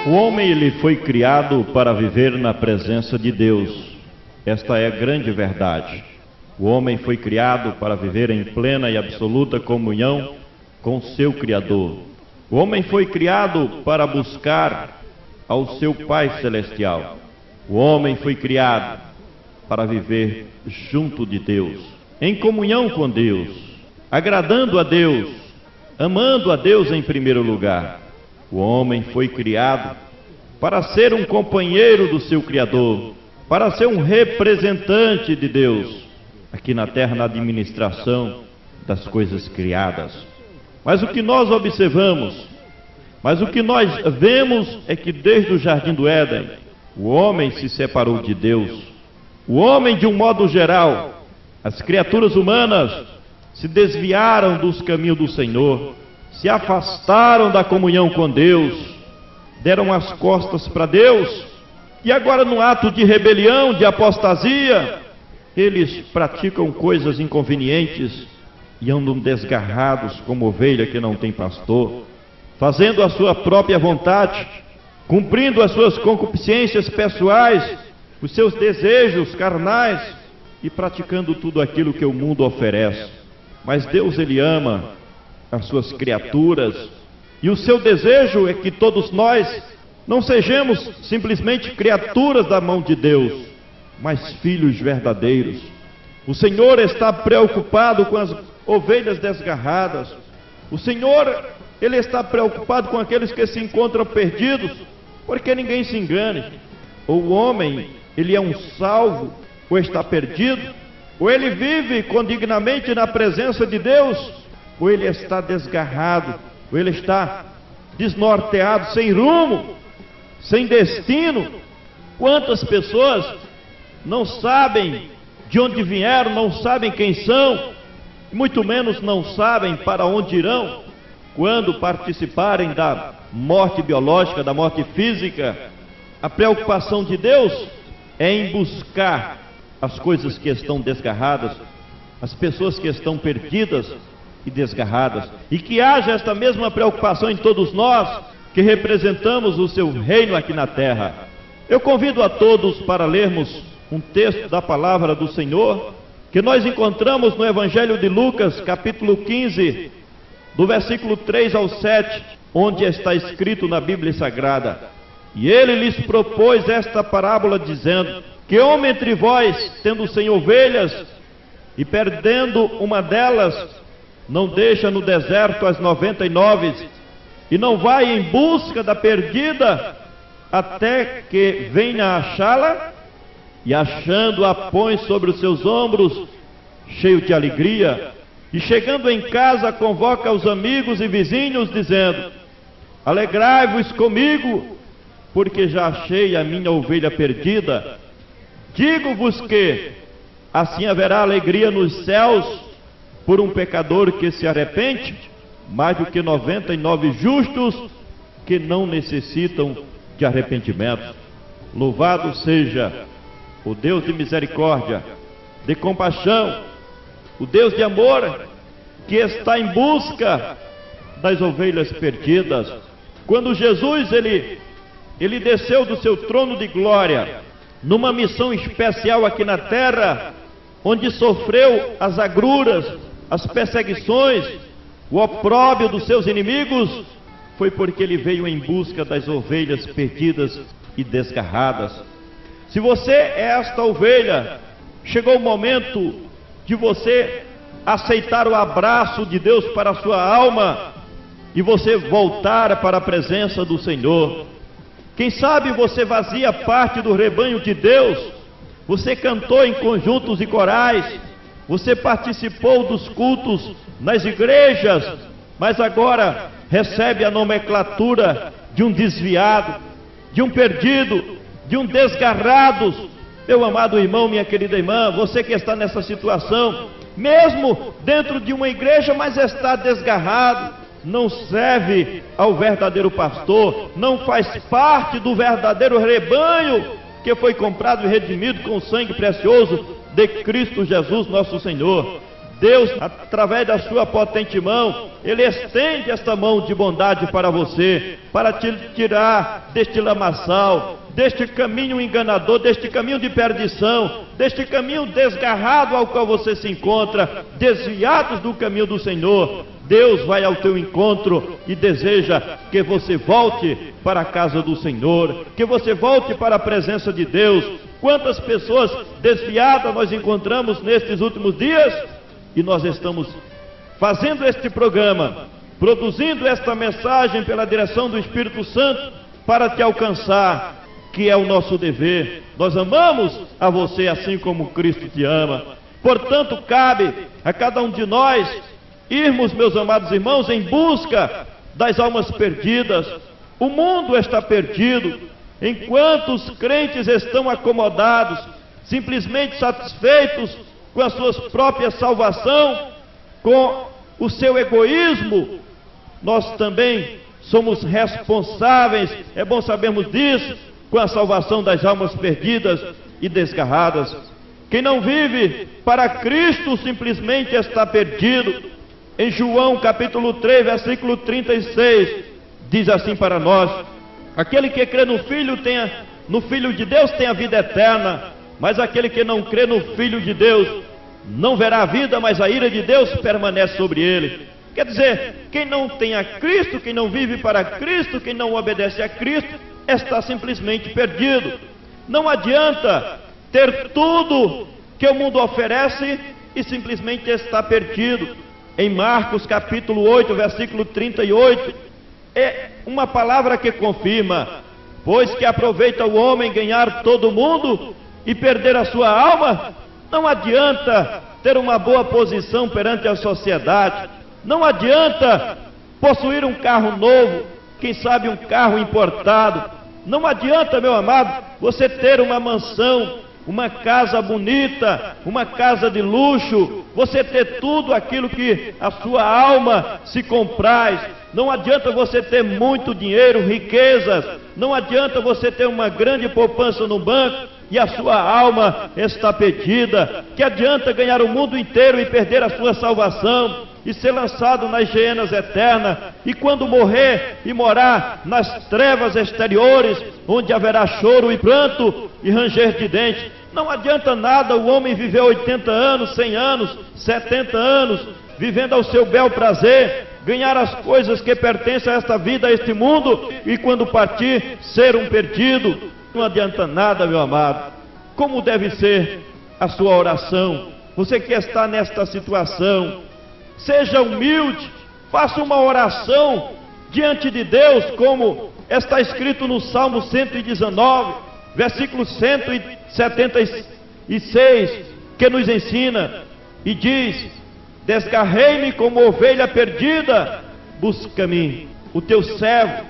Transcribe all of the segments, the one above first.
O homem ele foi criado para viver na presença de Deus. Esta é a grande verdade. O homem foi criado para viver em plena e absoluta comunhão com seu Criador. O homem foi criado para buscar ao seu Pai Celestial. O homem foi criado para viver junto de Deus, em comunhão com Deus, agradando a Deus, amando a Deus em primeiro lugar. O homem foi criado para ser um companheiro do seu Criador, para ser um representante de Deus aqui na terra, na administração das coisas criadas. Mas o que nós observamos, mas o que nós vemos é que desde o Jardim do Éden, o homem se separou de Deus. O homem, de um modo geral, as criaturas humanas se desviaram dos caminhos do Senhor, se afastaram da comunhão com Deus, deram as costas para Deus, e agora, no ato de rebelião, de apostasia, eles praticam coisas inconvenientes e andam desgarrados como ovelha que não tem pastor, fazendo a sua própria vontade, cumprindo as suas concupiscências pessoais, os seus desejos carnais e praticando tudo aquilo que o mundo oferece. Mas Deus, ele ama as suas criaturas, e o seu desejo é que todos nós não sejamos simplesmente criaturas da mão de Deus, mas filhos verdadeiros. O Senhor está preocupado com as ovelhas desgarradas. O Senhor, ele está preocupado com aqueles que se encontram perdidos, porque ninguém se engane. Ou o homem, ele é um salvo, ou está perdido, ou ele vive condignamente na presença de Deus, ou ele está desgarrado, ou ele está desnorteado, sem rumo, sem destino. Quantas pessoas não sabem de onde vieram, não sabem quem são, muito menos não sabem para onde irão quando participarem da morte biológica, da morte física. A preocupação de Deus é em buscar as coisas que estão desgarradas, as pessoas que estão perdidas e desgarradas, e que haja esta mesma preocupação em todos nós que representamos o seu reino aqui na terra. Eu convido a todos para lermos um texto da palavra do Senhor, que nós encontramos no Evangelho de Lucas, capítulo 15, do versículo 3 ao 7, onde está escrito na Bíblia Sagrada: e ele lhes propôs esta parábola, dizendo: que homem entre vós, tendo 100 ovelhas, e perdendo uma delas, não deixa no deserto as 99, e não vai em busca da perdida, até que venha achá-la, e achando-a põe sobre os seus ombros, cheio de alegria, e chegando em casa convoca os amigos e vizinhos, dizendo: alegrai-vos comigo, porque já achei a minha ovelha perdida. Digo-vos que assim haverá alegria nos céus por um pecador que se arrepende, mais do que 99 justos que não necessitam de arrependimento. Louvado seja o Deus de misericórdia, de compaixão, o Deus de amor, que está em busca das ovelhas perdidas. Quando Jesus ele desceu do seu trono de glória, numa missão especial aqui na terra, onde sofreu as agruras, as perseguições, o opróbrio dos seus inimigos, foi porque ele veio em busca das ovelhas perdidas e desgarradas. Se você é esta ovelha, chegou o momento de você aceitar o abraço de Deus para a sua alma e você voltar para a presença do Senhor. Quem sabe você fazia parte do rebanho de Deus, você cantou em conjuntos e corais, você participou dos cultos nas igrejas, mas agora recebe a nomenclatura de um desviado, de um perdido, de um desgarrado. Meu amado irmão, minha querida irmã, você que está nessa situação, mesmo dentro de uma igreja, mas está desgarrado, não serve ao verdadeiro pastor, não faz parte do verdadeiro rebanho que foi comprado e redimido com o sangue precioso de Cristo Jesus, nosso Senhor. Deus, através da sua potente mão, Ele estende esta mão de bondade para você, para te tirar deste lamaçal, deste caminho enganador, deste caminho de perdição, deste caminho desgarrado ao qual você se encontra, desviados do caminho do Senhor. Deus vai ao teu encontro e deseja que você volte para a casa do Senhor, que você volte para a presença de Deus. Quantas pessoas desviadas nós encontramos nestes últimos dias? E nós estamos fazendo este programa, produzindo esta mensagem pela direção do Espírito Santo para te alcançar, que é o nosso dever. Nós amamos a você assim como Cristo te ama. Portanto, cabe a cada um de nós irmos, meus amados irmãos, em busca das almas perdidas. O mundo está perdido, enquanto os crentes estão acomodados, simplesmente satisfeitos com a sua própria salvação, com o seu egoísmo. Nós também somos responsáveis, é bom sabermos disso, com a salvação das almas perdidas e desgarradas. Quem não vive para Cristo simplesmente está perdido. Em João capítulo 3, versículo 36, diz assim para nós: aquele que crê no Filho de Deus tem a vida eterna, mas aquele que não crê no Filho de Deus não verá a vida, mas a ira de Deus permanece sobre ele. Quer dizer, quem não tem a Cristo, quem não vive para Cristo, quem não obedece a Cristo, está simplesmente perdido. Não adianta ter tudo que o mundo oferece e simplesmente estar perdido. Em Marcos capítulo 8, versículo 38, é uma palavra que confirma: pois que aproveita o homem ganhar todo o mundo e perder a sua alma? Não adianta ter uma boa posição perante a sociedade, não adianta possuir um carro novo, quem sabe um carro importado, não adianta, meu amado, você ter uma mansão, uma casa bonita, uma casa de luxo, você ter tudo aquilo que a sua alma se compraz. Não adianta você ter muito dinheiro, riquezas, não adianta você ter uma grande poupança no banco e a sua alma está perdida. Que adianta ganhar o mundo inteiro e perder a sua salvação e ser lançado nas hienas eternas, e quando morrer e morar nas trevas exteriores, onde haverá choro e pranto e ranger de dentes? Não adianta nada o homem viver 80 anos, 100 anos, 70 anos, vivendo ao seu bel prazer, ganhar as coisas que pertencem a esta vida, a este mundo, e quando partir, ser um perdido. Não adianta nada, meu amado. Como deve ser a sua oração? Você que está nesta situação, seja humilde, faça uma oração diante de Deus, como está escrito no Salmo 119, versículo 176, que nos ensina e diz: desgarrei-me como ovelha perdida, busca-me, o teu servo,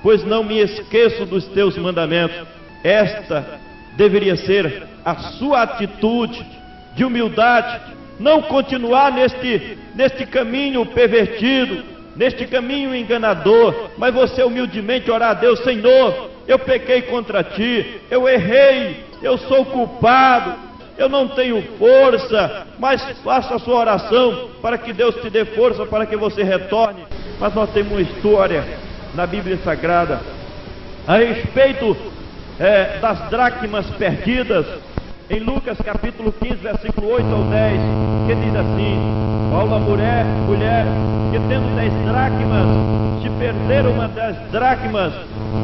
pois não me esqueço dos teus mandamentos. Esta deveria ser a sua atitude de humildade, não continuar neste caminho pervertido, neste caminho enganador, mas você humildemente orar a Deus: Senhor, eu pequei contra ti, eu errei, eu sou culpado, eu não tenho força, mas faça a sua oração para que Deus te dê força para que você retorne. Mas nós temos uma história na Bíblia Sagrada a respeito das dracmas perdidas, em Lucas capítulo 15, versículo 8 ao 10, que diz assim: qual a mulher que tendo 10 dracmas, se perder uma das dracmas,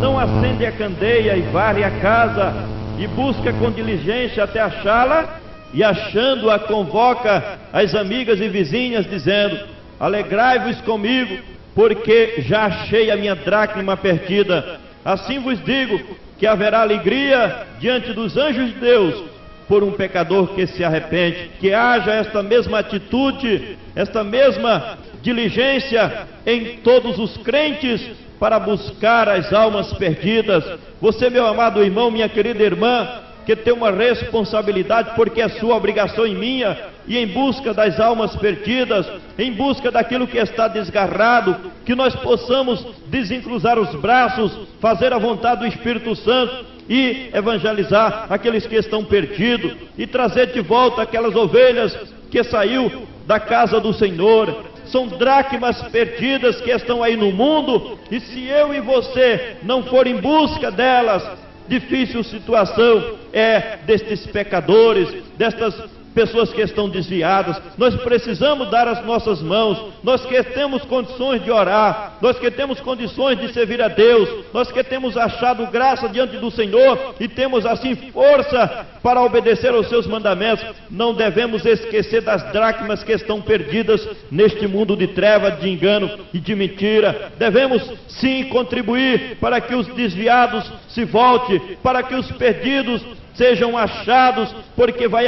não acende a candeia e varre a casa, e busca com diligência até achá-la, e achando-a convoca as amigas e vizinhas, dizendo: alegrai-vos comigo, porque já achei a minha dracma perdida. Assim vos digo que haverá alegria diante dos anjos de Deus por um pecador que se arrepende. Que haja esta mesma atitude, esta mesma diligência em todos os crentes para buscar as almas perdidas. Você, meu amado irmão, minha querida irmã, que tem uma responsabilidade, porque é sua obrigação e minha, e em busca das almas perdidas, em busca daquilo que está desgarrado, que nós possamos desencruzar os braços, fazer a vontade do Espírito Santo e evangelizar aqueles que estão perdidos, e trazer de volta aquelas ovelhas que saiu da casa do Senhor. São dracmas perdidas que estão aí no mundo, e se eu e você não for em busca delas, difícil situação é destes pecadores, destas pessoas que estão desviadas. Nós precisamos dar as nossas mãos, nós que temos condições de orar, nós que temos condições de servir a Deus, nós que temos achado graça diante do Senhor e temos assim força para obedecer aos seus mandamentos, não devemos esquecer das dracmas que estão perdidas neste mundo de treva, de engano e de mentira. Devemos sim contribuir para que os desviados se voltem, para que os perdidos sejam achados, porque vai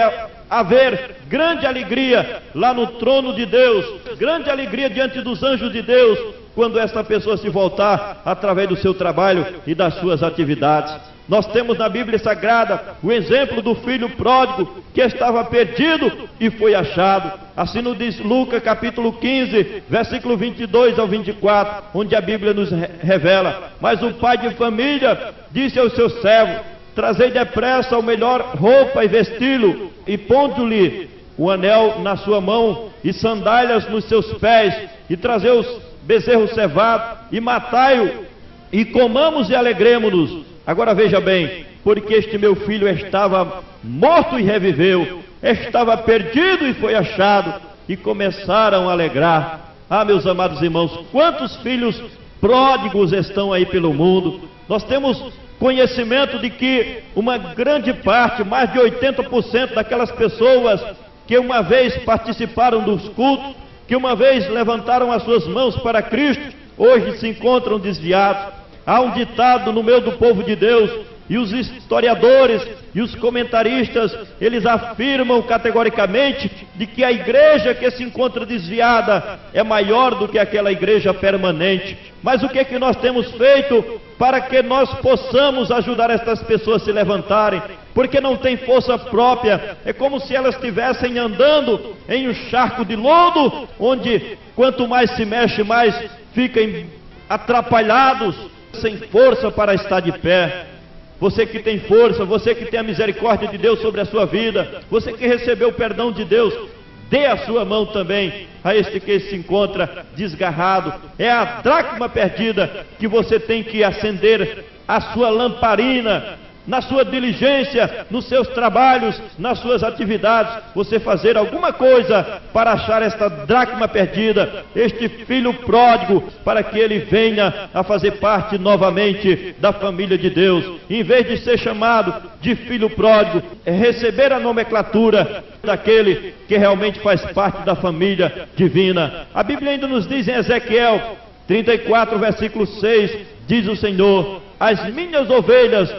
haver grande alegria lá no trono de Deus, grande alegria diante dos anjos de Deus, quando esta pessoa se voltar através do seu trabalho e das suas atividades. Nós temos na Bíblia Sagrada o exemplo do filho pródigo que estava perdido e foi achado. Assim nos diz Lucas capítulo 15, versículo 22 ao 24, onde a Bíblia nos revela: mas o pai de família disse ao seu servo: trazei depressa o melhor roupa e vesti-lo, e pondo-lhe o anel na sua mão e sandálias nos seus pés, e trazei os bezerros cevados, e matai-o, e comamos e alegremo-nos. Agora veja bem, porque este meu filho estava morto e reviveu, estava perdido e foi achado, e começaram a alegrar. Ah, meus amados irmãos, quantos filhos pródigos estão aí pelo mundo. Nós temos conhecimento de que uma grande parte, mais de 80% daquelas pessoas que uma vez participaram dos cultos, que uma vez levantaram as suas mãos para Cristo, hoje se encontram desviados. Há um ditado no meio do povo de Deus, e os historiadores e os comentaristas, eles afirmam categoricamente de que a igreja que se encontra desviada é maior do que aquela igreja permanente. Mas o que é que nós temos feito para que nós possamos ajudar estas pessoas a se levantarem? Porque não tem força própria, é como se elas estivessem andando em um charco de lodo, onde quanto mais se mexe, mais ficam atrapalhados, sem força para estar de pé. Você que tem força, você que tem a misericórdia de Deus sobre a sua vida, você que recebeu o perdão de Deus, dê a sua mão também a este que se encontra desgarrado. É a dracma perdida que você tem que acender a sua lamparina, na sua diligência, nos seus trabalhos, nas suas atividades, você fazer alguma coisa para achar esta dracma perdida, este filho pródigo, para que ele venha a fazer parte novamente da família de Deus. Em vez de ser chamado de filho pródigo, é receber a nomenclatura daquele que realmente faz parte da família divina. A Bíblia ainda nos diz em Ezequiel 34, versículo 6, diz o Senhor: as minhas ovelhas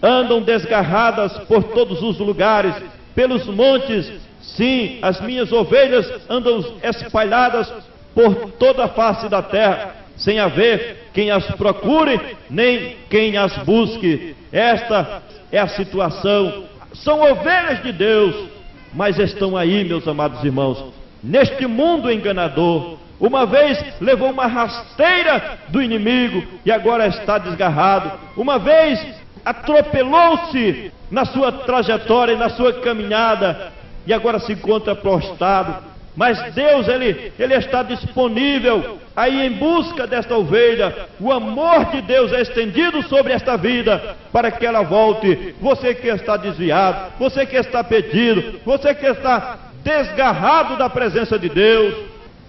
andam desgarradas por todos os lugares, pelos montes, sim, as minhas ovelhas andam espalhadas por toda a face da terra, sem haver quem as procure, nem quem as busque. Esta é a situação. São ovelhas de Deus, mas estão aí, meus amados irmãos, neste mundo enganador. Uma vez levou uma rasteira do inimigo e agora está desgarrado. Uma vez atropelou-se na sua trajetória, na sua caminhada, e agora se encontra prostrado. Mas Deus, Ele está disponível aí em busca desta ovelha. O amor de Deus é estendido sobre esta vida para que ela volte. Você que está desviado, você que está perdido, você que está desgarrado da presença de Deus,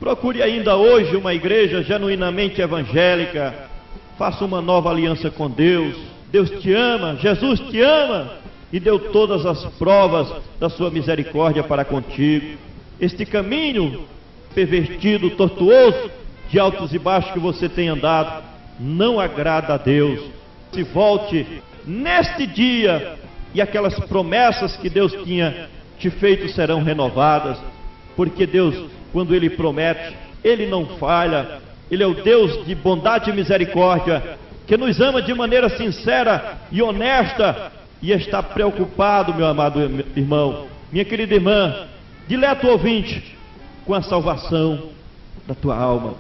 procure ainda hoje uma igreja genuinamente evangélica. Faça uma nova aliança com Deus. Deus te ama, Jesus te ama e deu todas as provas da sua misericórdia para contigo. Este caminho pervertido, tortuoso, de altos e baixos que você tem andado, não agrada a Deus. Se volte neste dia e aquelas promessas que Deus tinha te feito serão renovadas, porque Deus, quando Ele promete, Ele não falha. Ele é o Deus de bondade e misericórdia, que nos ama de maneira sincera e honesta, e está preocupado, meu amado irmão, minha querida irmã, dileto ouvinte, com a salvação da tua alma.